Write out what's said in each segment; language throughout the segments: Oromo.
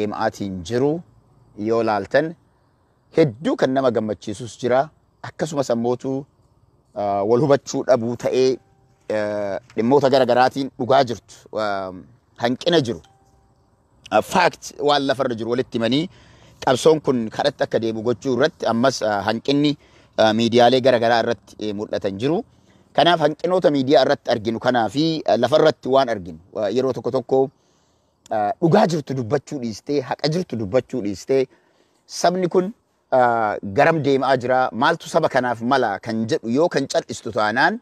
deemaatiin jiru yoo laaltan hedduu kan nama gammachiisus jira akkasumas ammootu wal hubachuu dhabuu ta'ee dhimmoota garagaraatiin dhugaa jirtu hanqina jiru fact waan lafarra jiru walitti himanii qabsoon kun kadhatti akka deemu gochuu irratti ammas hanqinni miidiyaalee garagaraa irratti mul'atan jiru. Kanaaf hanqinoota miidiyaa irratti arginu kanaa fi lafarratti waan arginu yeroo tokko tokko dhugaa jirtu dubbachuu dhiistee haqa jirtu dubbachuu dhiistee sabni kun garam deemaa jira maaltu saba kanaaf mala kan jedhu yoo kan cal'istu taanaan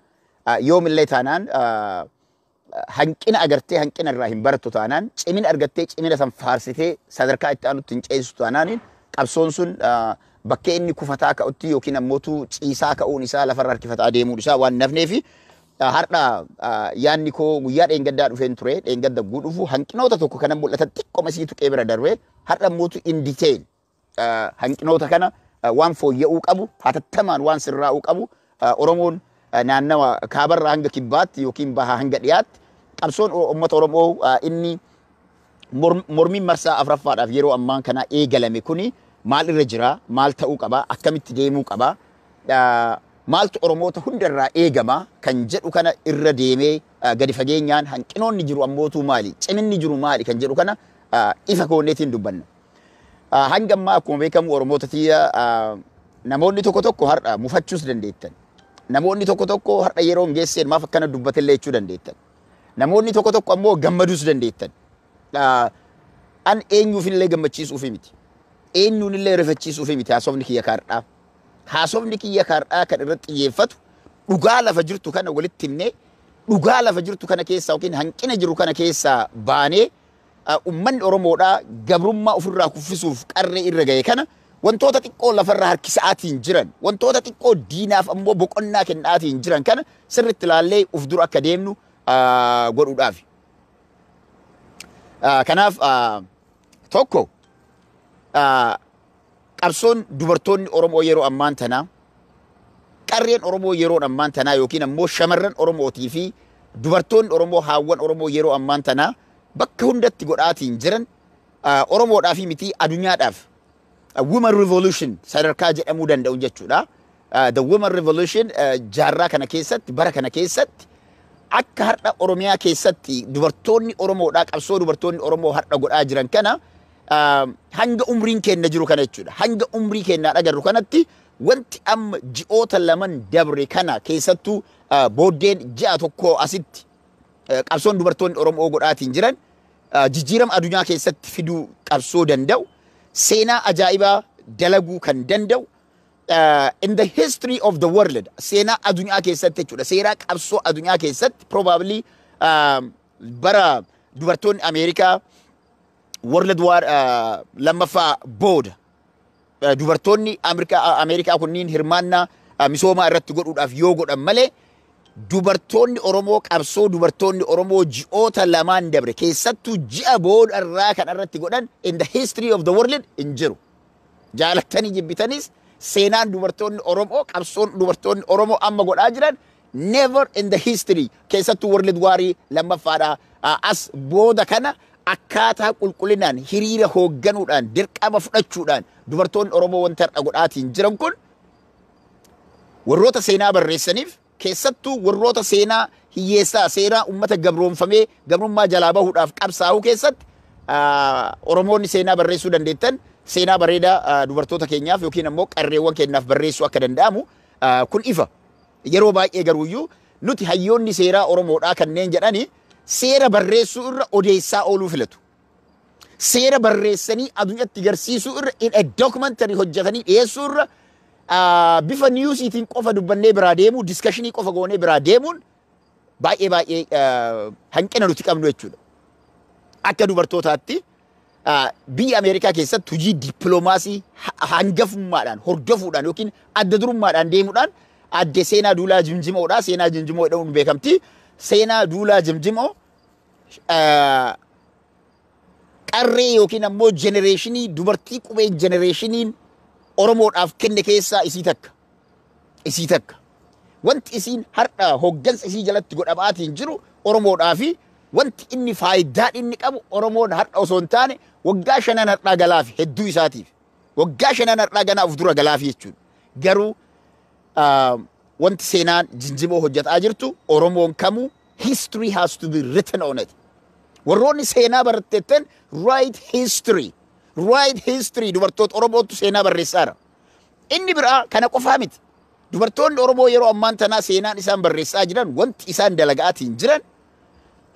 yoomillee taanaan hanqina agartee hanqina irraa hin barattu taanaan cimina argattee cimina san faarsitee sadarkaa itti aanutti hin ceesistu taanaan qabsoon sun bakkee inni kufataa ka'utti yookiin ammootu ciisaa ka'uun isaa lafarra harkifataa deemuun isaa waan nafneef har'a yaanni koo guyyaa dheengaddaa dhufeen ture dheengadda dhufu hanqinoota tokko kana mul'atan xiqqoo masiitu qeebira darbee har'a ammootu in detail hanqinoota kana waan fooyya'uu qabu hatattamaan waan sirraa'uu qabu Oromoon naannawa kaabarraa hanga kibbaatti yookiin bahaa hanga dhiyaatti qabsoon uummata Oromoo inni mormiin marsaa afuraffaadhaaf yeroo ammaan kana eegalame kuni maal irra jira maal ta'uu qaba akkamitti deemuu qaba maaltu Oromoota hundarraa eegama kan jedhu kana irra deemee gadi fageenyaan hanqinoonni jiru ammootu maali ciminni jiru maali kan jedhu kana ifa koonneetiin dubbanna. Hanga ammaa akkuma beekamu Oromoota tiyya namoonni tokko tokko har'a mufachuus dandeettan. Namoonni tokko tokko har'a yeroo geesseen maaf akkana dubbatellee jechuu dandeettan. Namoonni tokko tokko ammoo gammaduus dandeettan. An eenyuufillee gammachiisuuf miti. Eenyuunillee rifachiisuuf miti haasofni kiyya kaardhaa. Haasofni kiyya kaardhaa kan irratti xiyyeeffatu dhugaa lafa jirtu kana walitti himnee dhugaa lafa jirtu kana keessaa yookiin hanqina jiru kana keessaa baanee ummanni Oromoodhaa gabrummaa ofirraa kuffisuuf qarree irra ga'e kana wantoota xiqqoo lafarraa harkisaatiin jiran wantoota xiqqoo diinaaf ammoo boqonnaa kennaatiin jiran kana sirriitti ilaallee uf dura akka deemnu godhuudhaaf. Kanaaf tokko qabsoon dubartoonni Oromoo yeroo ammaan tanaa qarreen Oromoo yeroo ammaan tanaa yookiin ammoo shamarran Oromootii fi dubartoonni Oromoo haawwan Oromoo yeroo ammaan tanaa bakka hundatti godhaatiin jiran Oromoodhaaf miti addunyaadhaaf women revolution sadarkaa jedhamuu danda'u jechuudha. The women revolution jaarraa kana keessatti bara kana keessatti akka har'a Oromiyaa keessatti dubartoonni Oromoodhaa qabsoo dubartoonni Oromoo har'a godhaa jiran kana hanga umriin keenya jiru kana jechuudha. Hanga umrii keenyaa agarru kanatti wanti amma ji'oota laman dabre kana keessattuu booddeen ji'a tokko asitti qabsoon dubartoonni Oromoo godhaatiin jiran jijjiirama addunyaa keessatti fiduu qabsoo danda'u seenaa ajaa'ibaa dalaguu kan danda'u in the history of the world seenaa addunyaa keessatti jechuudha. Seenaa qabsoo addunyaa keessatti probably bara dubartoonni Ameerikaa World War lammaffaa booda dubartoonni Ameerikaa kunniin hirmaannaa misoomaa irratti godhuudhaaf yoo godhan malee dubartoonni Oromoo qabsoo dubartoonni Oromoo ji'oota lamaan dabre keessattuu ji'a booda irraa kan irratti godhan in the history of the world hin jiru. Jaalattanii jibbitanis seenaan dubartoonni Oromoo qabsoon dubartoonni Oromoo amma godhaa jiran never in the history keessattuu World War lammaffaadha as booda kana akkaataa qulqullinaan hiriira hoogganuudhaan dirqama fudhachuudhaan dubartoonni Oromoo wanta har'a godhaatiin jiran kun warroota seenaa barreessaniif keessattuu warroota seenaa hiyyeessaa seenaa ummata gabroonfamee gabrummaa jalaa bahuudhaaf qabsaa'uu keessatti Oromoonni seenaa barreessuu dandeettan seenaa bareedaa dubartoota keenyaaf yookiin ammoo qarreewwan keenyaaf barreessuu akka danda'amu kun ifa. Yeroo baay'ee garuuyyuu nuti hayyoonni seeraa Oromoodhaa kanneen jedhani seera barreessuu irra odeessaa ooluu filatu. Seera barreessanii addunyaatti garsiisuu irra in a documentary hojjetanii dhiyeessuu irra bifa niyuusiitiin qofa dubbannee biraa deemuu diskashinii qofa goonee biraa deemuun baay'ee hanqina nuti qabnu jechuudha. Akka dubartootaatti biyya Ameerikaa keessatti hojii dippiloomaasii hangafummaadhaan hordofuudhaan yookiin adda durummaadhaan deemuudhaan adde seenaa duulaa jimjimoodha. Seenaa jimjimoo jedhamuun beekamti. Seenaa duulaa jimjimoo qarree yookiin ammoo jenereeshinii dubartii qubee jenereeshiniin Oromoodhaaf kenne keessaa isii takka. Wanti isiin har'a hooggansa isii jalatti godhamaatiin jiru Oromoodhaa fi wanti inni faayidaa inni qabu Oromoon har'a osoo hin taane waggaa shanan har'aa galaafi hedduu isaatiif waggaa shanan har'aa ganaa uf dura galaafi jechuudha. Garuu wanti seenaan jinjimoo hojjetaa jirtu Oromoon kamuu history has to be written on it. Warroonni seenaa baratteetten write history dubartoota Oromootu seenaa barreessaara. Inni biraa kana qofaa miti. Dubartoonni Oromoo yeroo ammaan tanaa seenaan isaan barreessaa jiran wanti isaan dalagaatiin jiran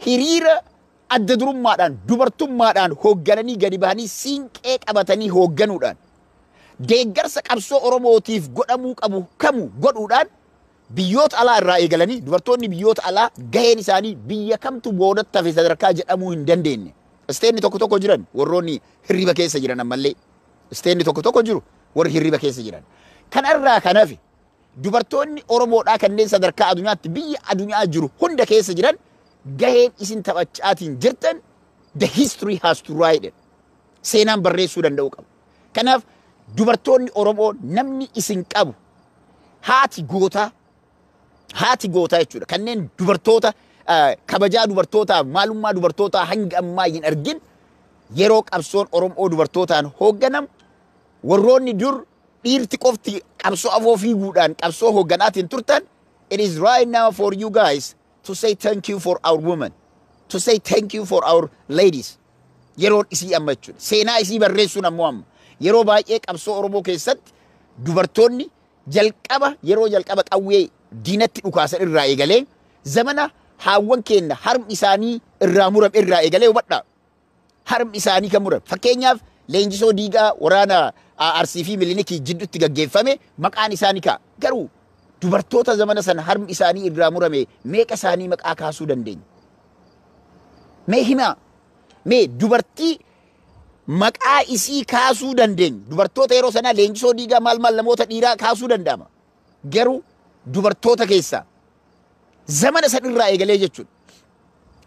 hiriira adda durummaadhaan dubartummaadhaan hooggananii gadi bahanii siinqee qabatanii hoogganuudhaan deeggarsa qabsoo Oromootiif godhamuu qabu kamuu godhuudhaan biyyoota alaa irraa eegalanii dubartoonni biyyoota alaa gaheen isaanii biyya kamtu boodatti hafe sadarkaa jedhamuu hin dandeenye. Isteenni tokko tokko jiran warroonni hirriba keessa jiran ammallee isteenni tokko tokko jiru warri hirriba keessa jiran. Kanarraa kan hafe dubartoonni Oromoodhaa kanneen sadarkaa addunyaatti biyya addunyaa jiru hunda keessa jiran gaheen isin taphachaatiin jirtan the history has to write it. Seenaan barreessuu danda'u qabu. Kanaaf dubartoonni Oromoo namni isin qabu haati gootaa jechuudha. Kanneen dubartoota kabajaa dubartootaa maalummaa dubartootaa hanga ammaa hin argin yeroo qabsoon Oromoo dubartootaan hoogganamu warroonni dur dhiirti qofti qabsoo afoo fiiguudhaan qabsoo hoogganaatiin turtan it is right now for you guys to say thank you for our women, to say thank you for our ladies. Yeroon isii amma jechuudha. Seenaa isii barreessuun ammoo amma yeroo baay'ee qabsoo Oromoo keessatti dubartoonni yeroo jalqaba qawwee diinatti dhukaasan irraa eegalee zamana haawwan keenya harmi isaanii irraa murame irraa eegalee hubadhaa. Harmi isaanii kan murame. Fakkeenyaaf leenjisoo diigaa waraana Arsii fi Milinikii jidduutti gaggeeffame maqaan isaanii ka'a. Garuu dubartoota zamana sana harmi isaanii irraa murame meeqa isaanii maqaa kaasuu dandeenya? Mee himaa? Mee dubartii maqaa isii kaasuu dandeenya? Dubartoota yeroo sanaa leenjisoo diigaa maal namoota dhiiraa kaasuu danda'ama. Garuu dubartoota keessaa zamana san irraa eegalee jechuudha.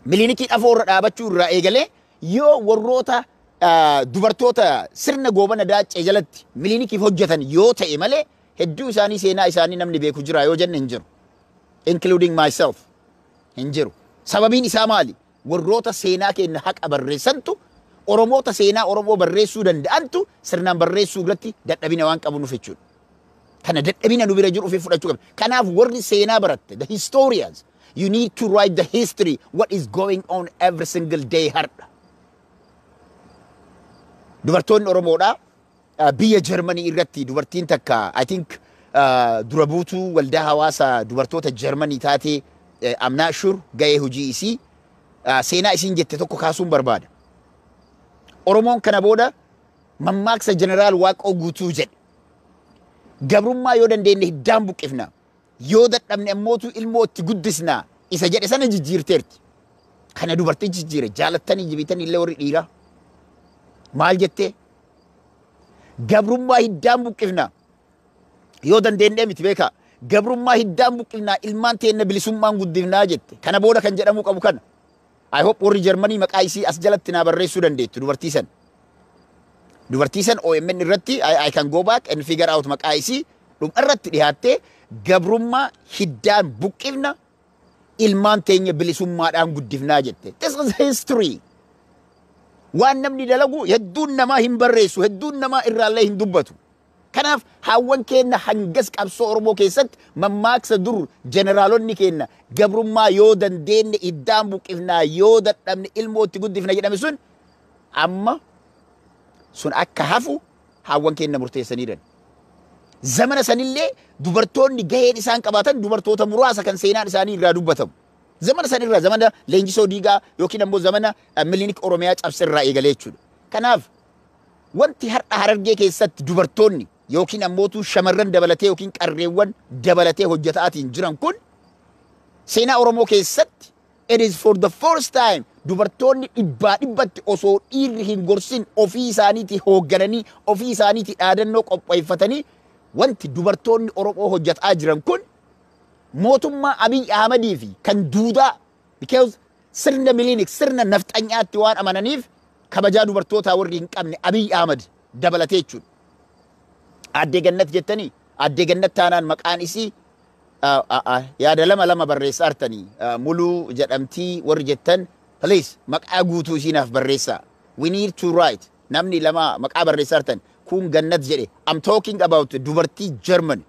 Milinikii dhafoo irra dhaabachuu irraa eegalee yoo warroota dubartoota sirna goobana daacee jalatti Milinikiif hojjetan yoo ta'e malee hedduu isaanii seenaa isaanii namni beeku jira yoo jenne hin jiru. Including myself hin jiru. Sababiin isaa maali? Warroota seenaa keenya haqa barreessantu Oromoota seenaa Oromoo barreessuu danda'antu sirnaan barreessuu irratti dadhabina waan qabu nuuf jechuudha. Kana dadhabina nu bira jiru ofii fudhachuu qabna. Kanaaf warri seenaa baratte the historians you need to write the history what is going on every single day har'a. Dubartoonni Oromoodhaa biyya Jarmanii irratti dubartiin takka I think dura buutuu waldaa hawaasa dubartoota Jarmanii taatee I'm not sure gahee hojii isii seenaa isiin jette tokko kaasuun barbaada. Oromoon kana booda mammaaksa jeneraal Waaqoo Guutuu jedhe. Gabrummaa yoo dandeenye hiddaan buqqifna. Yoo dadhabne ammootu ilmoo itti guddisna isa jedhe sana jijjiirteerti. Kana dubartiin jijjiire jaalattanii jibitanii illee warri dhiiraa. Maal jettee? Gabrummaa hiddaan buqqifna. Yoo dandeenye miti beekaa. Gabrummaa hiddaan buqqifna ilmaan teenna bilisummaan guddifnaa jette. Kana booda kan jedhamu qabu kana. I hope warri Jarmanii maqaa isii as jalatti naa barreessuu dandeettu dubartii san. Dubartii san OMN irratti I can go back and figure out maqaa isii dhumarratti dhiyaattee gabrummaa hiddaan buqqifna ilmaan teenya bilisummaadhaan guddifnaa jette. This is history. Waan namni dalagu hedduun namaa hin barreessu, hedduun namaa irraallee hin dubbatu. Kanaaf haawwan keenya hangas qabsoo Oromoo keessatti mammaaksa dur jeneraalonni keenya gabrummaa yoo dandeenye hiddaan buqqifnaa yoo dadhabne ilmoo itti guddifna jedhame sun amma sun akka hafu haawwan keenya murteessaniidhan. Zamana sanillee dubartoonni gaheen isaan qabaatan dubartoota muraasa kan seenaan isaanii irraa dubbatamu. Zamana sanirraa zamana leenjisoo diigaa yookiin ammoo zamana Milinik Oromiyaa cabse irraa eegalee jechuudha. Kanaaf wanti har'a Harargee keessatti dubartoonni yookiin ammootu shamarran dabalatee yookiin qarreewwan dabalatee hojjetaatiin jiran kun seenaa Oromoo keessatti it is for the first time dubartoonni dhibbatti osoo dhiirri hin gorsin ofii isaaniitii hooggananii ofii isaaniitii dhaadannoo qopheeffatanii wanti dubartoonni Oromoo hojjetaa jiran kun mootummaa Abiy Ahmadii fi kan duudaa because sirna Milinik sirna nafxanyaatti waan amananiif kabajaa dubartootaa warri hin qabne Abiy Ahmad dabalatee jechuudha. Addee Gannat jettanii addee Gannat taanaan maqaan isii yaada lama barreessaa artanii muluu jedhamtii warri jettan please maqaa guutuu isiinaaf barreessaa. We need to write. Namni lama maqaa barreessartan kun gannat jedhe. I'm talking about dubartii German.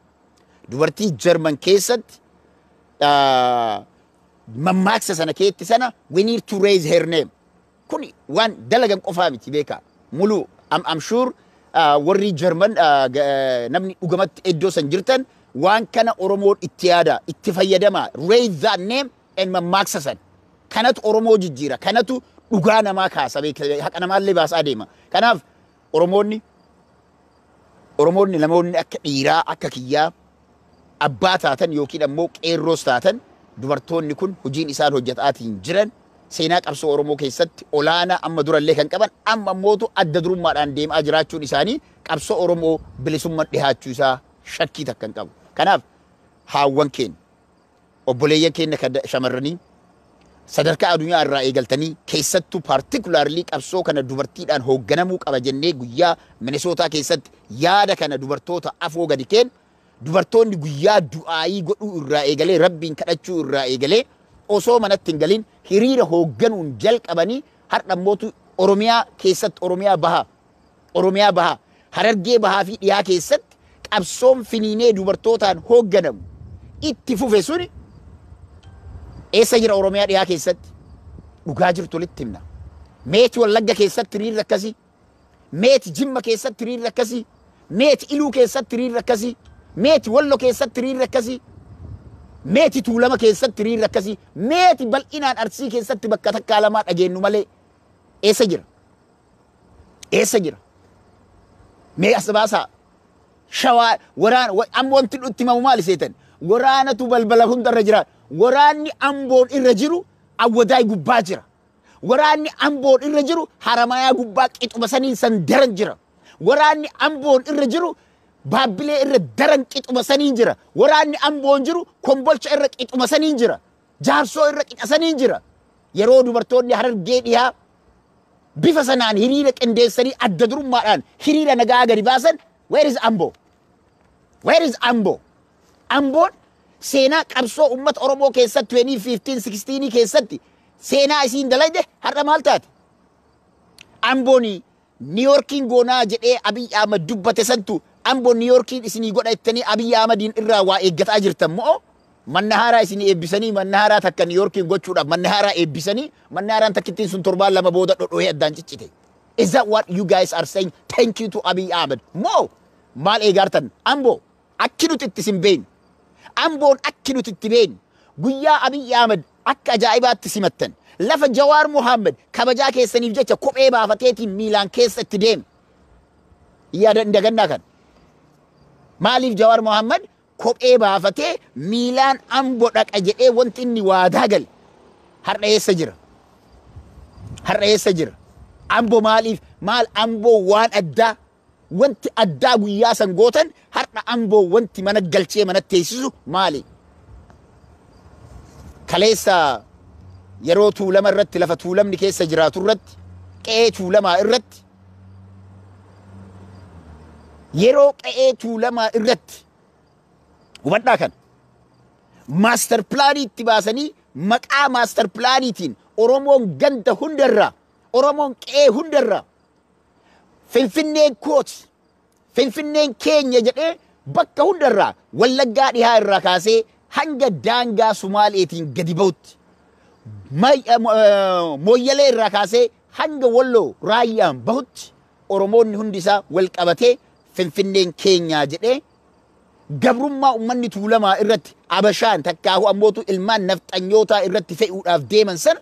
Dubartii German keessatti mammaaksa sana keetti sana we need to raise her name. Kuni waan dalagan qofaa miti beeka. Mulu I'm sure warri German namni dhugamatti iddoo san jirtan waan kana Oromoon itti yaada, itti fayyadama. Raise that name and mammaaksa san. Kanatu Oromoo jijjiira. Kanatu dhugaa namaa kaasa haqa namaallee baasaa deema. Kanaaf Oromoonni namoonni akka dhiiraa akka kiyyaa abbaa taatan yookiin ammoo qeerroos taatan dubartoonni kun hojiin isaan hojjetaatiin jiran seenaa qabsoo Oromoo keessatti olaanaa amma durallee kan qaban amma ammootu adda durummaadhaan deemaa jiraachuun isaanii qabsoo Oromoo bilisummaa dhihaachuu isaa shakkii takka hin qabu. Kanaaf haawwan keenya obboleeyyan keenya shamarranii sadarkaa addunyaa irraa eegaltanii keessattuu particularly qabsoo kana dubartiidhaan hoogganamuu qaba jennee guyyaa Minnesota keessatti yaada kana dubartoota afoo gadi keen dubartoonni guyyaa du'aayii godhuu irraa eegalee rabbiin kadhachuu irraa eegalee osoo manatti hin galin hiriira hoogganuun jalqabanii har'a mootu Oromiyaa keessatti Oromiyaa baha Harargee bahaa fi dhiyaa keessatti qabsoon finiinee dubartootaan hoogganamu itti fufe suni eessa jira Oromiyaa dhiyaa keessatti dhugaa jirtu litti himna. Meeti Wallagga keessatti hiriirri akkasii, meeti Jimma keessatti hiriirri akkasii, meeti Iluu keessatti hiriirri akkasii, meeti Wallo keessatti hiriirri akkasii, meeti Tuulama keessatti hiriirri akkasii, meeti bal'inaan Arsii keessatti bakka takkaa lamaa dhageenyu malee eessa jira? Eessa jira? Mee as baasaa shawaa waraana amma wanti nutti himamu maali seetan? Waraanatu balbala hundarra jira. Waraanni Amboon irra jiru Awwadaay gubbaa jira. Waraanni Amboon irra jiru Haramayaa gubbaa qixuma saniin san daran jira. Waraanni Amboon irra jiru Baabbilee irra daran qixuma saniin jira. Waraanni Amboon jiru Kombolcha irra qixuma saniin jira. Jaarsoo irra qixa saniin jira. Yeroo dubartoonni Harargee dhiyaa bifa sanaan hiriira qindeessanii adda durummaadhaan hiriira nagaa gadi baasan where is Ambo? Where is Ambo? Amboon seenaa qabsoo ummata Oromoo keessatti 2015-16 keessatti seenaa isiin dalayde har'a maal taate? Ambooni New Yorkiin goonaa jedhee Abiy Ahmad dubbate santu Amboon New Yorkiin isinii godha jettanii Abiy Ahmadiin irraa waa eeggataa jirtan moo? Manna haaraa isinii eebbisanii manna haaraa takka New Yorkiin gochuudhaaf manna haaraa eebbisanii manna haaraan takkittiin sun torbaan lama booda dhodhoohee addaan ciccite. Is that what you guys are saying? Thank you to Abiy Ahmed. Moo maal eegartan? Ambo akki nuti itti simbeen. Amboon akki nuti itti been. Guyyaa Abiy Ahmed akka ajaa'ibaatti simattan. Lafa Jawaar Mohammed kabajaa keessaniif jecha kophee baafateetiin miilaan keessa itti deem. Yaada dagannaa kan. Maaliif Jawaar Mohammed kophee baafatee miilaan Ambo dhaqa jedhee wanti inni waadaa gale. Har'a eessa jira? Har'a eessa jira? Ambo maaliif? Maal Ambo waan addaa wanti addaa guyyaa san gootan har'a Ambo wanti mana galchee mana teessisu maali? Kaleessa yeroo Tuulama irratti lafa Tuulamni keessa jiraatu irratti qe'ee Tuulamaa irratti yeroo qe'ee Tuulamaa irratti hubadhaa kan master plaanii itti baasanii maqaa master plaaniitiin Oromoon ganda hundarraa Oromoon qe'ee hundarraa Finfinneen kooti Finfinneen keenya jedhee bakka hundarraa Wallaggaa dhihaa irraa kaasee hanga daangaa Sumaaleetiin gadi ba'utti Mooyyalee irraa kaasee hanga Walloo Raayyaan bahutti Oromoonni hundi isaa wal qabatee Finfinneen keenya jedhee gabrummaa ummanni Tuulamaa irratti Abashaan takkaahu ammootu ilmaan nafxanyootaa irratti fe'uudhaaf deeman sana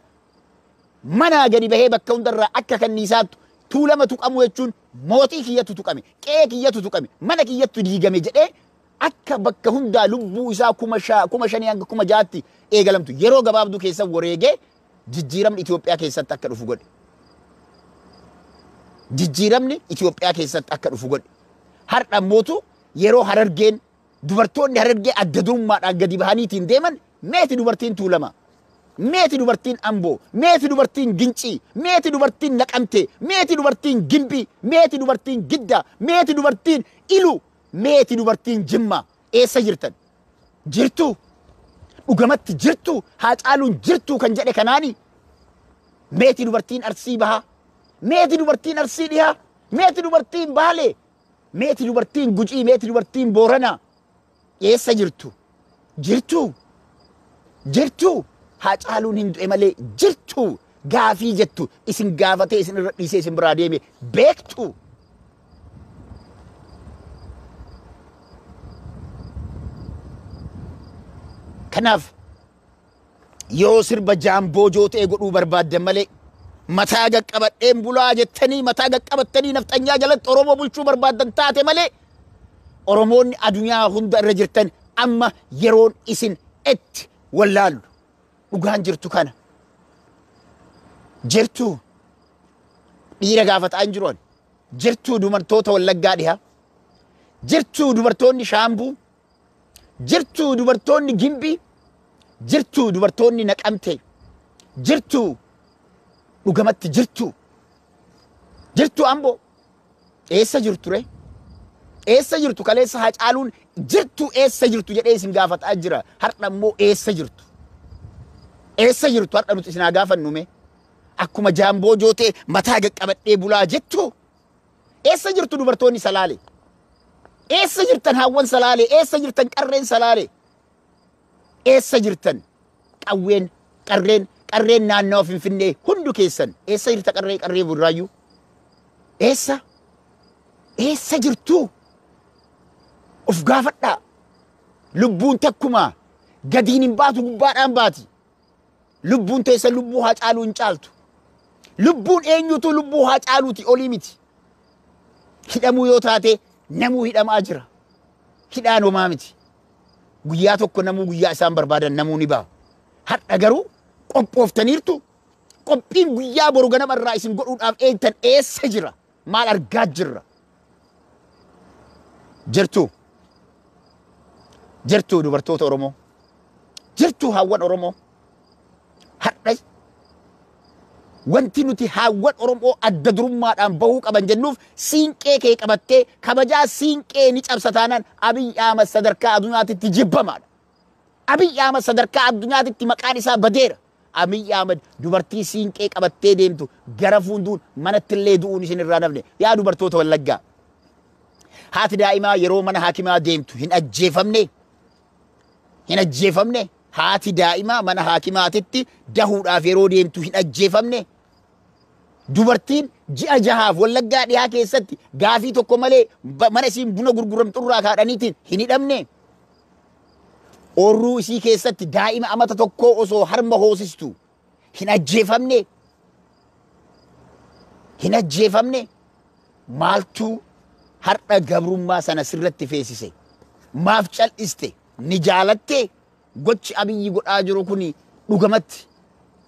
manaa gadi bahee bakka hundarraa akka kanniisaattu Tuulama tuqamu jechuun mootii kiyyatu tuqame, qe'ee kiyyatu tuqame, mana kiyyatu diigame jedhee akka bakka hundaa lubbuu isaa kuma shanii hanga kuma jaatti eegalamtu yeroo gabaabduu keessa wareegee jijjiiramni Itoophiyaa keessatti akka dhufu godhe. Jijjiiramni Itoophiyaa keessatti akka dhufu godhe. Har'a mootu yeroo Harargeen dubartoonni Harargee adda durummaadhaan gadi bahaniitiin deeman meeti dubartiin Tuulamaa? Meeti dubartiin Amboo? Meeti dubartiin Gincii? Meeti dubartiin Naqamtee? Meeti dubartiin Gimbii? Meeti dubartiin Giddaa? Meeti dubartiin Iluu? Meeti dubartiin Jimmaa? Eessa jirtan? Jirtu? Dhugamatti jirtu? Haacaaluun jirtu kan jedhe kanaani? Meeti dubartiin Arsii bahaa? meeti dubartiin Arsii dhihaa, meeti dubartiin Baalee, meeti dubartiin Gucii, meeti dubartiin Booranaa eessa jirtu? Jirtu Haacaaluun hin du'e malee jirtu gaafii jettu isin gaafatee isin irra dhiisee isin biraa deeme beektu. Kanaaf yoo sirba jaamboojoo ta'e godhuu barbaaddan malee mataa qaqqabadheen bulaa jettanii mataa qaqqabattanii nafxanyaa jalatti Oromoo bulchuu barbaaddan taate malee Oromoonni addunyaa hunda irra jirtan amma yeroon isin itti wallaallu dhugaan jirtu kana. Jirtu dhiira gaafataa hin jiruun jirtu dubartoota Wallaggaa dhihaa, jirtu dubartoonni Shaambuu, jirtu dubartoonni Gimbii, jirtu dubartoonni Naqamtee, jirtu dhugamatti jirtu Amboo eessa jirtu ree? Eessa jirtu? Kaleessa Haacaaluun jirtu eessa jirtu jedhee isin gaafataa jira. Har'a immoo eessa jirtu? Eessa jirtu har'a nuti isin haa gaafannu mee? Akkuma jaamboojoo ta'e mataa qaqqabadhee bulaa jettu eessa jirtu dubartoonni Salaalee? Eessa jirtan Hawwan Salaalee? Eessa jirtan Qarreen Salaalee? Eessa jirtan qarreen naannawa Finfinnee hundu keessan eessa jirta? Qarree Burraayyuu eessa jirtu? Of gaafadhaa. Lubbuun takkumaa gadiin hin baatu gubbaadhaan baati. Lubbuun teessa lubbuu Haacaaluu hin caaltu. Lubbuun eenyutu lubbuu Haacaaluuti olii miti. Hidhamuu yoo taate namuu hidhamaa jira. Hidhaan homaa miti. Guyyaa tokko namuu guyyaa isaan barbaadan namuu ni ba'a. Har'a garuu qophooftaniirtu. Qophiin guyyaa boru ganamarraa isin godhuudhaaf eegtan eessa jira? Maal argaa jirra? Jirtu dubartoota Oromoo. Jirtu Hawwan Oromoo. Har'a wanti nuti Hawwan Oromoo adda durummaadhaan bahuu qaban jennuuf siinqee kee qabattee kabajaa siinqee ni cabsataanaan Abiy Ahmad sadarkaa addunyaatitti jibbamaadha. Abiy Ahmad sadarkaa addunyaatitti maqaan isaa badeera. Abiy Ahmad dubartii siinqee qabattee deemtu gara fuunduun manatti illee du'uun isin irraa nafne. Yaa dubartoota Wallaggaa. Haati daa'imaa yeroo mana haakimaa deemtu hin ajjeefamne. Haati daa'imaa mana haakimaatitti dahuudhaaf yeroo deemtu hin ajjeefamne. Dubartiin ji'a 6 Wallaggaa dhihaa keessatti gaafii tokko malee mana isiin buna gurguramturraa kaadhaniitiin hin hidhamne. Oorruu isii keessatti daa'ima amata tokkoo osoo harma hoosistu hin ajjeefamne. Maaltu har'a gabrummaa sana sirratti feesise? Maaf cal'iste? Ni jaalatte? Gochi Abiyyi godhaa jiru kuni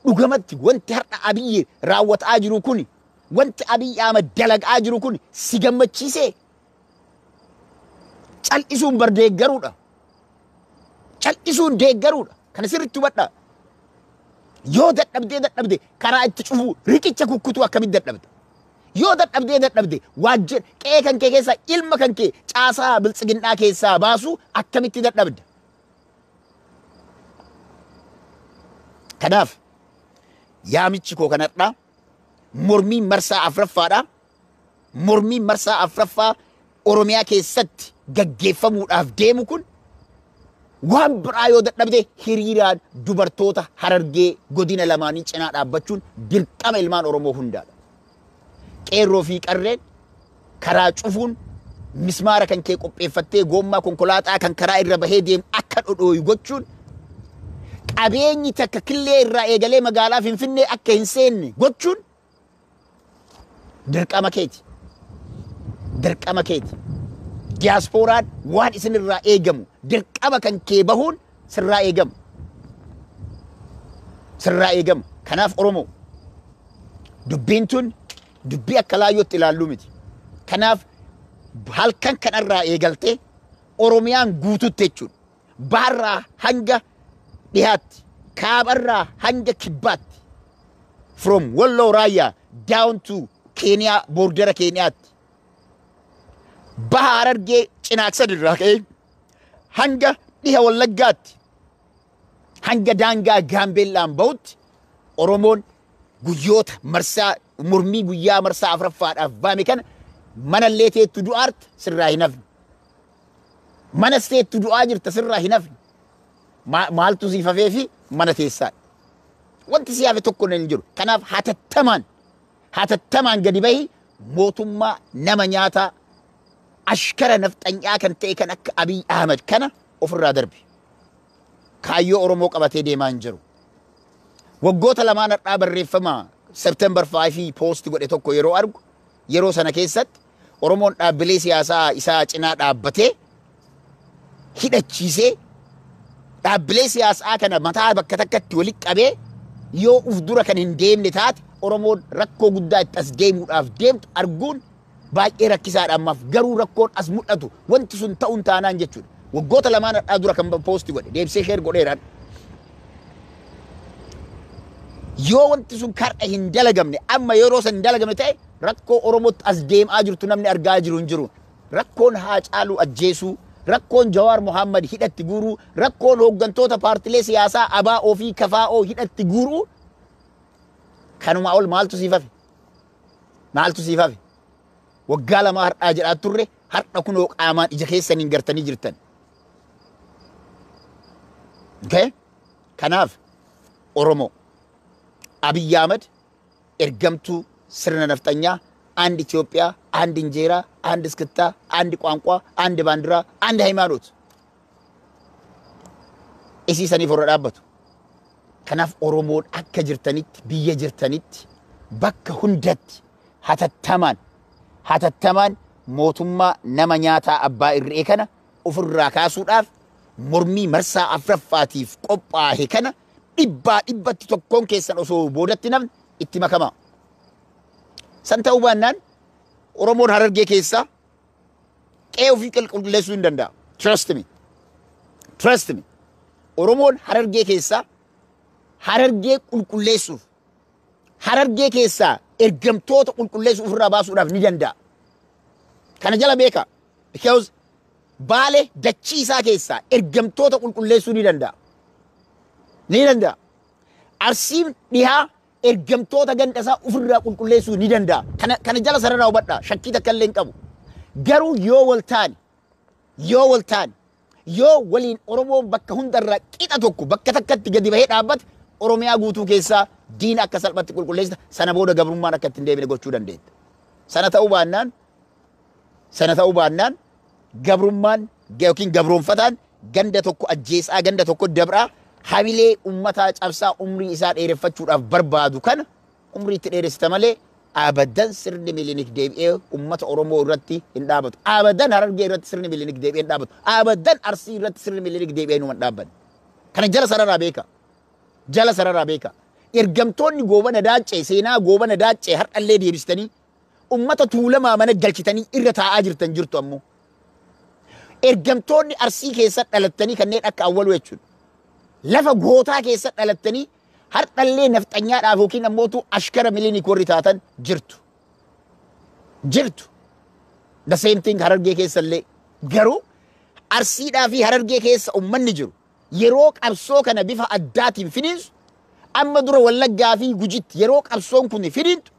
dhugamatti wanti har'a Abiyyi raawwataa jiru kuni wanti Abiy Ahmad dalagaa jiru kuni si gammachiise? Cal'isuun deeggaruudha. Cal'isuun deeggaruudha. Kana sirriitti hubadhaa. Yoo dadhabdee karaa itti cufuu riqicha kukkutuu akkamitti dadhabda? Yoo dadhabdee waajjira qe'ee kan kee keessaa ilma kan kee caasaa biltsiginnaa keessaa baasuu akkamitti dadhabda? Kanaaf yaamichi koo kanadhaa mormiin marsaa afuraffaadha. Mormiin marsaa afuraffaa Oromiyaa keessatti gaggeeffamuudhaaf deemu kun waan biraa yoo dadhabde hiriiraan dubartoota Harargee godina lamaanii cinaa dhaabbachuun dirqama ilmaan Oromoo hundaadha. Qeerroo fi qarreen karaa cufuun mismaara kan kee qopheeffattee goommaa konkolaataa kan karaa irra bahee deemu akka dhodhooyu gochuun qabeenyi takka killee irraa eegalee magaalaa Finfinnee akka hin seenne gochuun dirqama keeti. Diyaaspooraan waan isin irraa eegamu dirqama kan kee bahuun sirraa eegama. Kanaaf Oromoo dubbiin tun dubbii akka laayyootti ilaalluu miti. Kanaaf halkan kanarraa eegaltee Oromiyaan guututti jechuudha. Baharraa hanga dhihaatti, kaabarraa hanga kibbaatti, from Walloo Raayyaa down to Kenya, bordera Kenyaatti. Baha Harargee Cinaaksadirraa ka'ee hanga dhiha Wallaggaatti, hanga daangaa Gaambeellaan bahutti Oromoon guyyoota marsaa mormii guyyaa marsaa afuraffaadhaaf baame kana mana illee teettu du'aarta sirraa hin hafne. Mana teettu du'aa jirta sirraa hin hafne. Maaltu siif hafee fi mana teessaadha. Wanti si hafe tokko hin jiru. Kanaaf hatattamaan gadi bahi mootummaa nama nyaataa ashkara nafxanyaa kan ta'e kan akka Abiy Ahmed kana ofirraa darbe. Kaayyoo Oromoo qabatee deemaa hin jiru. Waggoota lamaan har'aa barreeffama September 5 post godhe tokko yeroo argu yeroo sana keessatti Oromoon dhaabbilee siyaasaa isaa cinaa dhaabbatee hidhachiisee dhaabbilee siyaasaa kana mataa bakka takkatti walitti qabee yoo uf dura kan hin deemne taate Oromoon rakkoo guddaa itti as deemuudhaaf deemtu arguun baay'ee rakkisaadha ammaaf garuu rakkoon as mul'atu wanti sun ta'uun taanaan jechuudha. Waggoota lamaan har'aa dura kan post godhe deebisee share godheeraan. Yoo wanti sun kar'a hin dalagamne amma yeroo san hin dalagamne ta'e rakkoo Oromootti as deemaa jirtu namni argaa jiru hin jiru. Rakkoon Haacaaluu ajjeesuu, rakkoon Jawaar Mohammad hidhatti guuruu, rakkoon hooggantoota paartilee siyaasaa ABO fi KFO hidhatti guuruu kanuma ol maaltu siif hafe? Maaltu siif hafe? Waggaa lama har'aa jedhaa turre har'a kunoo qaamaan ija keessaniin gartanii jirtan. Okay? Kanaaf Oromoo Abiy Ahmed ergamtuu sirna naftanyaa አንድ ኢትዮጵያ አንድ እንጀራ አንድ እስክታ አንድ ቋንቋ አንድ ባንዲራ አንድ ሃይማኖት እሲ ሰኒ ፈረዳበቱ ከናፍ ኦሮሞን አከ ጅርተኒት ብየ ጅርተኒት በከ ሁንደት ሀተተማን ሞቱማ ነመኛታ አባ ኢሬ ከነ ኡፍራ ካሱዳፍ ሞርሚ መርሳ አፍረፋቲፍ ቆጳሄ ከነ ዲበት tokkon keessan osoo boodatti namni itti makama. Santa ubannan Oromoon Harargee keessa qe'ee ofii qulqulleessuu hin danda'a. Trust me. Oromoon Harargee keessa Harargee qulqulleessuuf Harargee keessa ergamtoota qulqulleessuuf ofirraa baasuudhaaf ni danda'a. Kana jala beeka. Because Baalee dachii isaa keessa ergamtoota qulqulleessuu ni danda'a. Arsiin dhihaa ergamtoota gandasaa ofirraa qulqulleessuu ni danda'a. Kana jala sarara hubadhaa shakkii takka illee hin qabu. Garuu yoo wal taane yoo waliin Oromoon bakka hundarraa qixa tokko bakka takkatti gadi bahee dhaabbate Oromiyaa guutuu keessaa diina akka salphatti qulqulleessita sana booda gabrummaan akka ittiin deebine gochuu dandeetta. Sana ta'uu baannaan gabrummaan yookiin gabroonfataan ganda tokko ajjeesaa ganda tokko dabraa hamilee ummataa cabsaa umrii isaa dheereffachuudhaaf barbaadu kana umrii itti dheeressita malee abadan sirni milinik deebi'ee ummata Oromoo irratti hin dhaabatu. Abadan Harargee irratti sirni milinik deebi'ee hin dhaabatu. Abadan Arsii irratti sirni milinik deebi'ee hin dhaabatu. Kana jala sararaa beeka. Ergamtoonni goobana daacee seenaa goobana daacee har'allee deebistanii ummata tuulamaa mana galchitanii irra taa'aa jirtan jirtu ammoo. Ergamtoonni Arsii keessa dhalattanii kanneen akka Awwaluu jechuudha. Lafa gootaa keessa dhalattanii har'allee nafxanyaadhaaf yookiin ammootu ashkara milinik warri taatan jirtu. The same thing Harargee keessa illee garuu Arsiidhaa fi Harargee keessa ummanni jiru yeroo qabsoo kana bifa addaatiin finiinsu amma dura Wallaggaa fi Gujitti yeroo qabsoon kun finiintu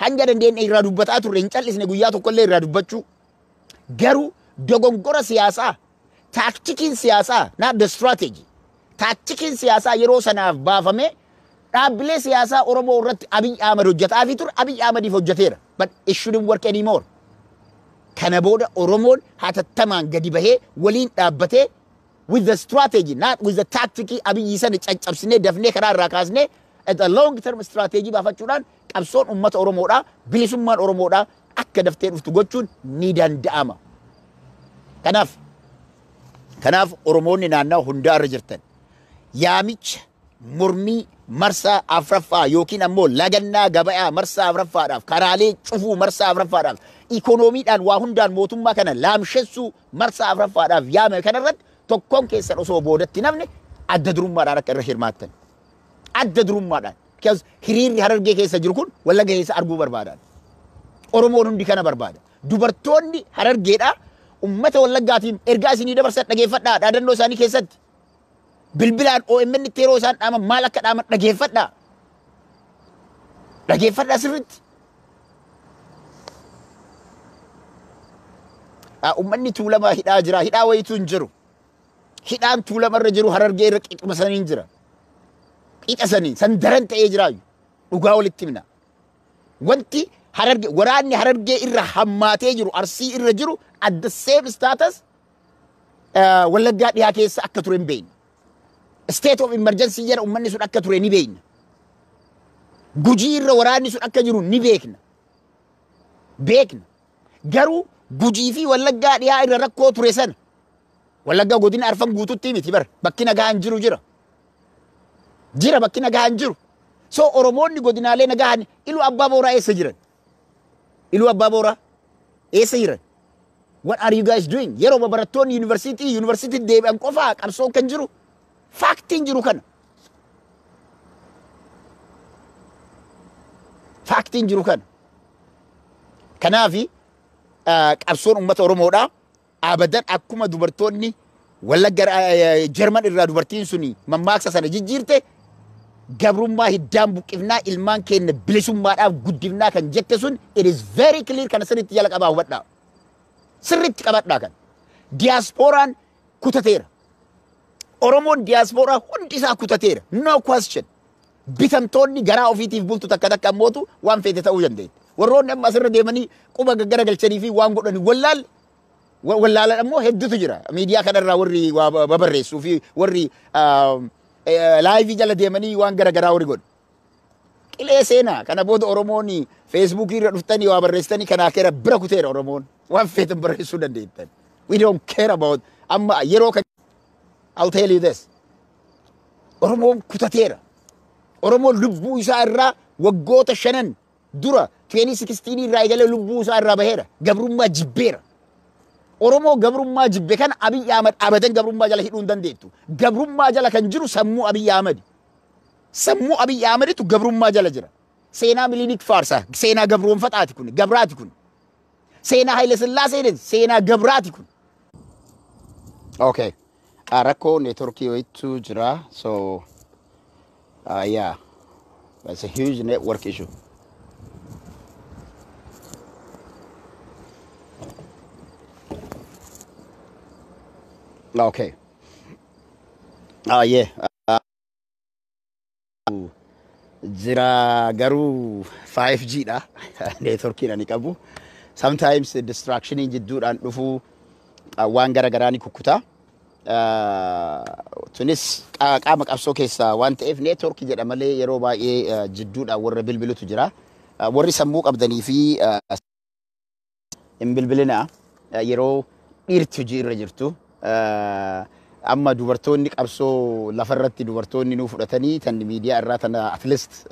hanga dandeenye irraa dubbataa turre hin callisne guyyaa tokkollee irraa dubbachuu garuu dogongora siyaasaa taaktikiin siyaasaa not the strategy. Taaktikiin siyaasaa yeroo sanaaf baafame dhaabbilee siyaasaa Oromoo irratti Abiy Ahmed hojjetaa fi ture Abiy Ahmediif hojjeteera. But it shouldn't work anymore. Kana booda Oromoon hatattamaan gadi bahee waliin dhaabbatee with the strategy not with the tactic Abiy sana caccabsinee dafnee karaa irraa kaasnee at a long term strategy baafachuudhaan qabsoon ummata Oromoodhaa bilisummaan Oromoodhaa akka daftee dhuftu gochuun ni danda'ama. Kanaaf Oromoonni naannoo hundaa irra jirtan yaamicha mormii marsaa afraffaa yookiin ammoo lagannaa gabayaa marsaa afraffaadhaaf karaalee cufuu marsaa afraffaadhaaf ikoonomiidhaan waa hundaan mootummaa kana laamshessuu marsaa afraffaadhaaf yaame kanarratti tokkoon keessan osoo boodatti namne adda durummaadhaan akka irra hirmaattan. Adda durummaadhaan. Because hiriirri Harargee keessa jiru kun Wallagga keessa arguu barbaadan. Oromoon hundi kana barbaada. Dubartoonni Harargeedhaa ummata Wallaggaatiin ergaa isinii dabarsan dhageeffadhaa dhaadannoo isaanii keessatti. Bilbilaan OMN itti yeroo isaan dhaaman maal akka dhaaman dhageeffadhaa. Dhageeffadhaa sirriitti. Uummanni Tuulamaa hidhaa jira. Hidhaa wayitu hin jiru. Hidhaan Tuulamarra jiru Harargee irra qixuma saniin jira. Qixa sanii san daran ta'ee jiraayu. Dhugaa walitti himna. Wanti Harargee waraanni Harargee irra hammaatee jiru Arsii irra jiru at the same status Wallaggaa dhiyaa keessa akka ture hin beekne. State of emergency jedha uummanni sun akka ture ni beekna. Gujii irra waraanni sun akka jiru ni beekna. Beekna. Garuu Gujii fi Wallaggaa dhiyaa irra rakkoo ture sana. Wallaggaa godina Arfan guututti miti bar bakki nagaan jiru jira. Jira bakki nagaan jiru. So Oromoonni godinaalee nagaan Iluu Abbaa Booraa eessa jiran? Iluu Abbaa Booraa eessa jiran? What are you guys doing? Yeroo barattoonni university deebi'an qofaa qabsoon kan jiru. Faktiin jiru kana. Faktiin jiru kana. Kanaafi qabsoon uummata Oromoodha. Abadan akkuma dubartoonni Wallagga Jarman irraa dubartiin suni mammaaksa sana jijjiirte gabrummaa hiddaan buqqifnaa ilmaan keenya bilisummaadhaaf guddifnaa kan jette sun it is very clear kana sirriitti jala qabaa hubadhaa. Sirriitti qabadhaa kan. Diyaaspooraan kutateera. Oromoon diyaaspoora hundi isaa kutateera. No question. Bitamtoonni garaa ofiitiif bultu takka takka ammootu waan feete ta'uu dandeenya. Warroonni amma asirra deemanii quba gaggara galchanii fi waan godhanii wallaalan ammoo hedduutu jira. Miidiyaa kanarraa warri babarreessuu fi warri laayivii jala deemanii waan garagaraa warri godhu. Qilee seenaa kana booda Oromoon Feesbuukii irra dhuftanii waa barreessitanii kanaa keera bira kuteera Oromoon. Waan feetan barreessuu dandeettan. We don't care about amma yeroo kan I'll tell you this. Oromoon kutateera. Oromoon lubbuu isaa irraa waggoota 5 dura 2016 irraa eegalee lubbuu isaa irraa baheera. Gabrummaa jibbeera. Oromoo gabrummaa jibbe kan Abiy Ahmed abadan gabrummaa jala hidhuu hin dandeettu. Gabrummaa jala kan jiru sammuu Abiy Ahmed. Sammuu Abiy Ahmeditu gabrummaa jala jira. Seenaa Milinik Faarsaa, seenaa gabroonfataati kun, gabraati kun. Seenaa Haile Sillaasee, seenaa gabraati kun. Okay. Rakkoo networkii wayitu jira. So yeah. That's a huge network issue. Okay. Yeah. Jira garuu 5G dha. Networkiin ani qabu. Sometimes distraction jidduudhaan dhufu waan garagaraa ni kukkuta. Tunis qaama qabsoo keessaa waan ta'eef networkii jedha malee yeroo baay'ee jidduudhaan warra bilbilutu jira. Warri sammuu qabdanii fi hin bilbilina yeroo dhiirti hojii irra jirtu. Amma dubartoonni qabsoo lafarratti dubartoonni nuu fudhatanii tan miidiyaa irraa tan at least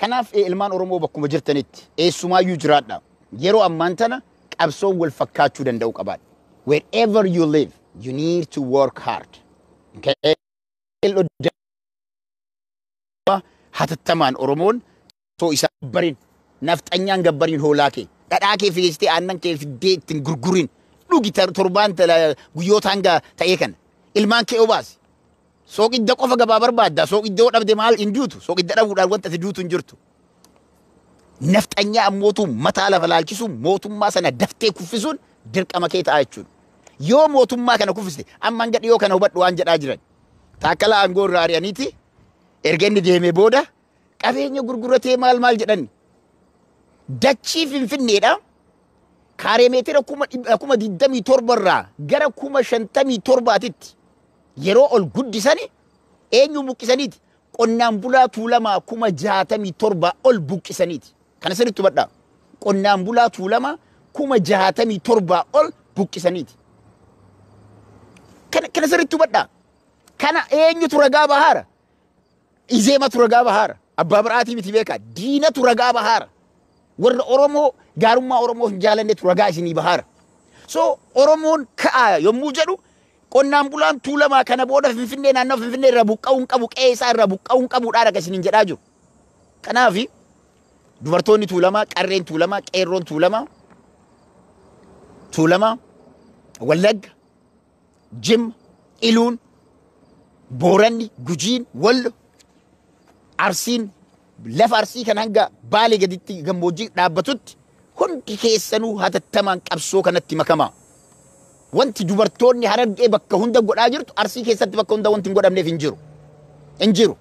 kanaaf ilmaan Oromoo bakkuma jirtanitti eessumaayyuu jiraadha. Yeroo ammaan tana qabsoon wal fakkaachuu danda'u qabaadha. Wherever you live, you need to work hard. Okay? Hatattamaan Oromoon soo isaa gabbarin nafxanyaan gabbariin hoolaa kee. Dhadhaa kee fiistee aannan kee fiddee ittiin gurgurin dhugi torbaan guyyoota hanga ta'ee kana ilmaan kee obaasi. Sooqidda qofa gabaa barbaadda. Sooqidda yoo dhabde maal hin duutu. Sooqidda dhabuudhaan wanta ati duutu hin jirtu. Nafxanyaa ammootu mataa lafa laalchisuun mootummaa sana daftee kuffisuun dirqama kee ta'a jechuudha. Yoo mootummaa kana kuffiste amma hanga dhiyoo kana hubadhu waan jedhaa jiran. Taakkala aangoo irraa ari'aniiti erga inni deemee booda qabeenya gurguratee maal jedhani. Dachii Finfinneedha. Kaaree meetira 27 irraa gara 57tti yeroo ol guddisani eenyu buqqisaniiti. Qonnaan bulaa Tuulamaa 67 ol buqqisaniiti. Kana sirriitti hubadhaa. Qonnaan bulaa Tuulamaa 67 ol buqqisaniiti. Kana sirriitti hubadhaa. Kana eenyutu ragaa bahaara? Izeematu ragaa bahaara. Abbaa Biraatii miti beekaa. Diinatu ragaa bahaara. Warra Oromoo gaarummaa Oromoo hin jaalannetu ragaa isinii bahaara. So Oromoon ka'a yommuu jedhu qonnaan bulaan Tuulamaa kana booda Finfinnee naannoo Finfinnee irraa buqqa'uu hin qabu qe'ee isaa irraa buqqa'uu hin qabuudhaan akka isiniin jedhaa jiru. Kanaafi dubartoonni Tuulamaa, qarreen Tuulamaa, qeerroon Tuulamaa, Wallagga, Jimma, Iluun Booranni, Gujiin, Wallo, Arsiin, lafa Arsii kan hanga Baalee gaditti gammoojjii dhaabbatutti hundi keessanuu hatattamaan qabsoo kanatti makamaa. Wanti dubartoonni Harargee bakka hunda godhaa jirtu Arsii keessatti bakka hunda wanti hin godhamneef hin jiru. Hin jiru.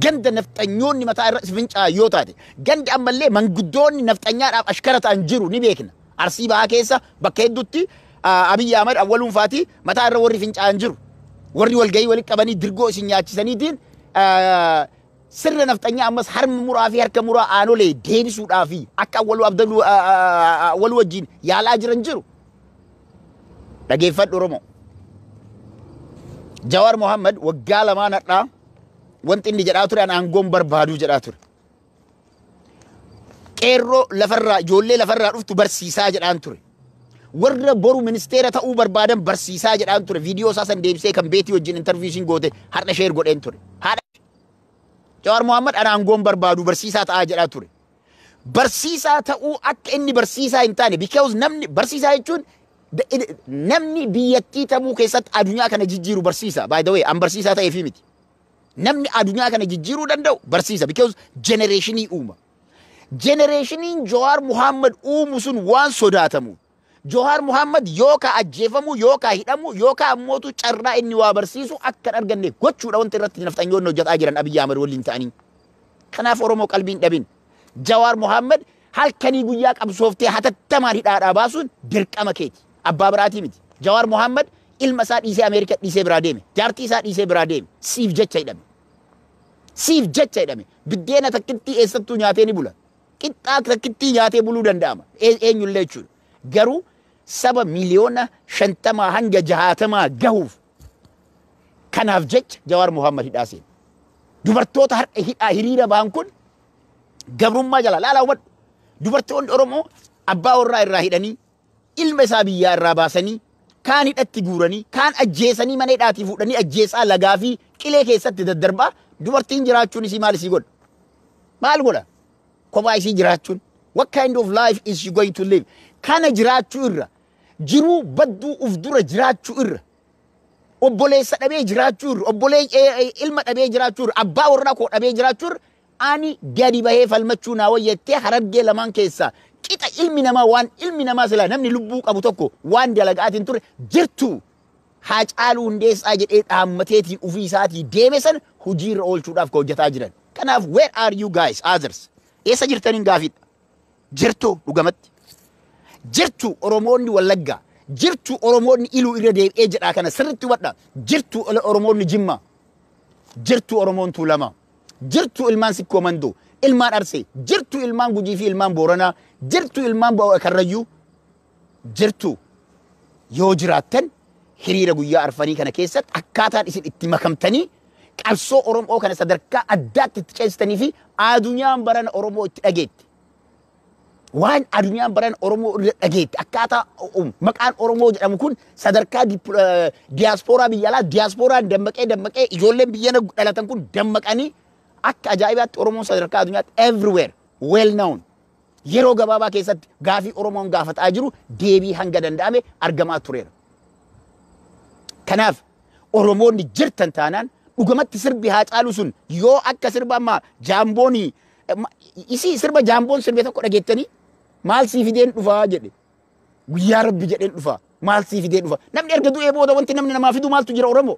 Ganda nafxanyoonni mataa irra fincaa yoo taate, gandi ammallee manguddoonni nafxanyaadhaaf ashkara ta'an jiru ni beekna. Arsii bahaa keessa bakka hedduutti Abiyyi Ahmad awwaluun faatii mataa irra warri fincaan jiru. Warri walgahii walitti qabanii dirgoo isin nyaachisaniitiin sirna nafxanyaa ammas harma muraa fi harka muraa aanolee deebisuudhaaf akka awwaluu wajjin yaalaa jiran jiru. Dhageeffadhu Oromoo. Jawaar Mohaammed waggaa lamaan hadhaa wanti inni jedhaa ture aangoon barbaaduu jedhaa ture. Qeerroo lafarraa ijoollee lafarraa dhuftu barsiisaa jedhaan ture. Warra boru ministeera ta'uu barbaadan barsiisaa jedhaan ture. Viidiyoo isaa san deebisee kan beetii wajjin interviishin goote har'a sheer godheen ture. Jawaar Mohaammed aangoon barbaadu barsiisaa ta'aa jedhaa ture. Barsiisaa ta'uu akka inni barsiisaa hin taane because namni barsiisaa jechuun namni biyyattii ta'uu keessatti addunyaa kana jijjiiru barsiisa. By the way, an barsiisaa ta'eefi miti. Namni addunyaa kana jijjiiruu danda'u barsiisa because generationii uuma. Generationiin Jawaar Mohaammed uumu sun waan sodaatamu. Jawaar Mohaammed yookaan ajjeefamu yookaan hidhamu yookaan ammootu carraa inni waa barsiisu akka arganne gochuudha wanti irratti nafxanyoonni hojjetaa jiran Abiyyi Ahmad waliin ta'anii. Kanaaf Oromoo qalbiin dhabin. Jawaar Mohaammed halkanii guyyaa qabsooftee hatattamaan hidhaadhaa baasuun dirqama keeti. Abbaa biraatii miti. Jawaar Mohaammed ilma isaa dhiisee Ameerikaa dhiisee biraa deeme. Jaartii isaa dhiisee biraa deeme. Siif jecha hidhame. Siif jecha hidhame. Biddeena takkittii eessattuu nyaatee ni bula. Qixxaa takkittii nyaatee buluu danda'ama. Eenyullee jechuudha. Garuu saba miliyoona 50 hanga 60 gahuuf kanaaf jecha Jawaar Mohaammed hidhaa seene. Dubartoota har'a hidhaa hiriira ba'an kun gabrummaa jala laalaa hubadhu. Dubartoonni Oromoo abbaa warraa irraa hidhanii ilma isaa biyyaa irraa baasanii kaan hidhatti guuranii kaan ajjeesanii mana hidhaatii fuudhanii ajjeesaa lagaa fi qilee keessatti daddarbaa dubartiin jiraachuun isii maal isii godha? Maal godha? Kophaa isii jiraachuun. What kind of life is she going to live? Kana jiraachuu irra jiruu badduu uf dura jiraachuu irra obboleessa dhabee jiraachuu irra obbolee ilma dhabee jiraachuu irra abbaa warraa koo dhabee jiraachuu irra ani gadi bahee falmachuu naa wayyattee Harargee lamaan keessaa qixa ilmi namaa waan ilmi namaa sila namni lubbuu qabu tokko waan dalagaatiin ture jirtu Haacaaluu Hundeessaa jedhee dhaammateetiin ufii isaatii deeme san hojiirra oolchuudhaaf hojjetaa jiran. Kanaaf where are you guys others? Eessa jirtaniin gaafidha? Jirtu dhugamatti. Jirtu Oromoonni Wallaggaa. Jirtu Oromoonni Iluu irra deebi'ee jedhaa kana sirriitti hubadhaa. Jirtu Oromoonni Jimmaa. Jirtu Oromoon Tuulamaa. Jirtu ilmaan Sikkoo Mandoo. Ilmaan Arsee. Jirtu ilmaan Gujii fi ilmaan Booranaa. Jirtu ilmaan Karrayyuu. Jirtu yoo jiraattan hiriira guyyaa arfanii kana keessatti akkaataan isin itti makamtanii qabsoo Oromoo kana sadarkaa addaatti itti ceesitanii fi addunyaan barana Oromoo itti dhageetti. Waan addunyaan baran Oromoo irra dhageetti akkaataa maqaan Oromoo jedhamu kun sadarkaa diiyaaspooraa biyya alaa diiyaasporaan dammaqee ijoolleen biyya dhalatan kun dammaqanii akka ajaa'ibaatti Oromoon sadarkaa addunyaatti everywhere well known yeroo gabaabaa keessatti gaafii Oromoon gaafataa jiru deebii hanga danda'ame argamaa tureera. Kanaaf Oromoonni jirtan taanaan dhugamatti sirbi Haacaaluu sun yoo akka sirba amma jaamboonii isii sirba jaamboon sirbe tokko dhageettanii maal sii fideen dhufaa jedhe guyyaa Rabbi jedheen dhufaa maal sii fideen dhufaa namni erga du'ee booda wanti namni namaa fidu maaltu jira Oromoo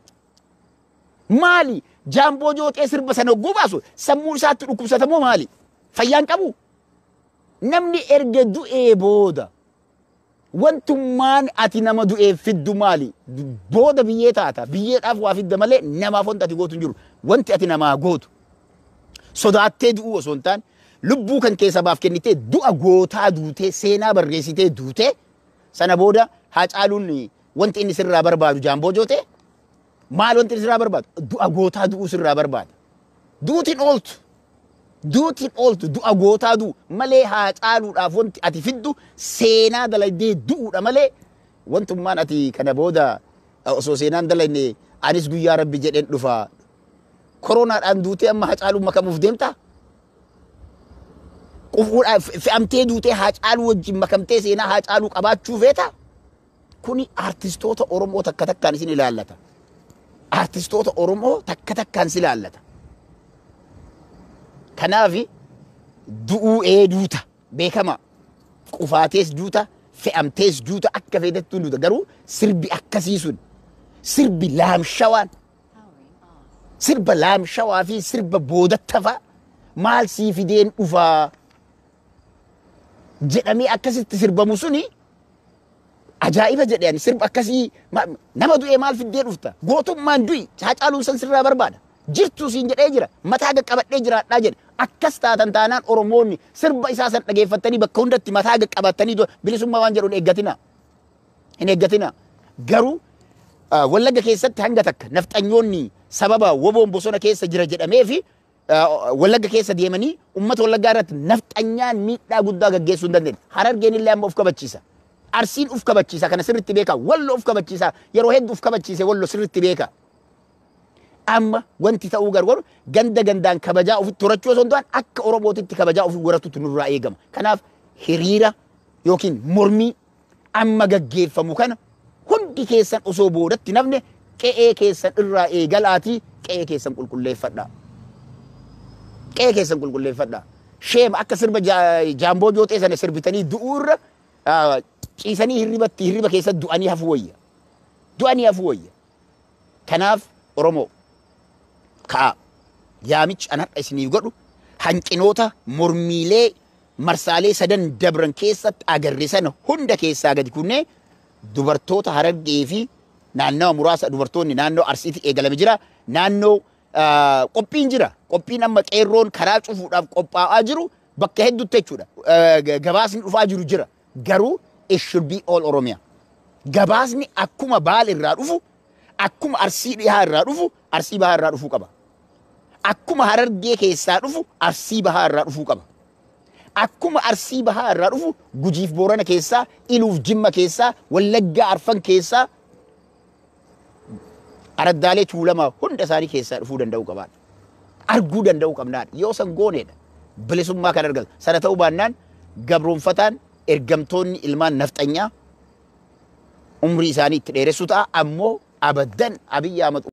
maali jaamboo jootee sirba sana hogguu baasu sammuu isaatti dhukkubsatamoo maali fayyaan qabu namni erga du'ee booda wantummaan ati nama du'ee fiddu maali booda biyyee taata biyyeedhaaf waa fidda malee namaaf wanti ati gootu hin jiru wanti ati namaa gootu sodaattee du'uu osoo hin taane lubbuu kan keessa baaf kennitee du'a gootaa duutee seenaa barreessitee duutee sana booda Haacaaluun wanti inni sirraa barbaadu jaamboo jootee maal wanti inni sirraa barbaadu du'a gootaa du'uu sirraa barbaada. Duutiin ooltu du'a gootaa du'u malee Haacaaluudhaaf wanti ati fiddu seenaa dalaydee du'uudha malee wantummaan ati kana booda osoo seenaan dalayne anis guyyaa Rabbi jedheen dhufaa koronaadhaan duutee amma Haacaaluun makamuuf deemtaa? Qufuudhaan fe'amtee duutee Haacaaluu wajjin makamtee seenaa Haacaaluu qabaachuu feeta? Kuni artistoota Oromoo takka takkaan isin ilaallata. artistoota Oromoo takka takkaan silaallata. Kanaafi du'uu duuta beekama qufaatees duuta fe'amtees duuta akka feetettuu duuta garuu sirbi akkasii sun sirbi laamshawaan sirba laamshawaa fi sirba boodattafaa maal sii fideen dhufaa jedhamee akkasitti sirbamu suni ajaa'iba jedheen sirba akkasii nama du'ee maal fiddee dhufta gootummaan du'i Haacaaluun san sirraa barbaada jirtuu siin jedhee jira mataa qaqqabadhee jiraadhaa jedhe akkas taatan taanaan Oromoonni sirba isaa san dhageeffatanii bakka hundatti mataa qaqqabatanii bilisummaa waan jedhuun eeggatina hin eeggatina garuu Wallagga keessatti hanga takka nafxanyoonni sababa woboon bosona keessa jira jedhamee fi Wallagga keessa deemanii uummata Wallaggaa irratti nafxanyaan miidhaa guddaa gaggeessuu hin dandeenye Harargeen illee amma of kabachiisa Arsiin of kabachiisa kana sirriitti beeka Wallo of kabachiisa yeroo hedduu of kabachiise Wallo sirriitti beeka amma wanti ta'uu gargaaru ganda gandaan kabajaa ofitti horachuu osoo hin ta'in akka Oromootitti kabajaa ofii waratutti nurraa eegama kanaaf hiriira yookiin mormii amma gaggeeffamu kana hundi keessan osoo boodatti nafne qe'ee keessan irraa eegalaatii qe'ee keessan qulqulleeffadhaa. Qe'ee keessan qulqulleeffadhaa. Sheema akka sirba jaamboo jootee sana sirbitanii du'uurra ciisanii hirriba keessatti du'anii hafuu wayya. Du'anii hafuu wayya. Kanaaf Oromoo ka'a yaamichi an har'a isiniif godhu hanqinoota mormiilee marsaalee sadan dabran keessatti agarre sana hunda keessaa gadi kunnee dubartoota Harargee fi naannawa muraasa dubartoonni naannoo Arsiitti eegalame jira naannoo qophiin jira qophiin amma qeerroon karaa cufuudhaaf qophaa'aa jiru bakka hedduutti jechuudha gabaasni dhufaa jiru jira garuu it should be all Oromiyaa gabaasni akkuma Baal irraa dhufu akkuma Arsii dhihaa irraa dhufu Arsii bahaa irraa dhufuu qaba akkuma Harargee keessaa dhufu Arsii bahaa irraa dhufuu qaba akkuma Arsii bahaa irraa dhufu Gujiif Boorana keessaa Iluuf Jimma keessaa Wallaggaa Arfan keessaa Araddaalee Tuulamaa hunda isaanii keessaa dhufuu danda'u qabaadha arguu danda'u qabnaadha yoo san gooneedha bilisummaa kan argatu sana ta'uu baannaan gabroonfataan ergamtoonni ilmaan nafxanyaa umrii isaanii itti dheeressuu ta'a ammoo abadan Abiyyi Ahmad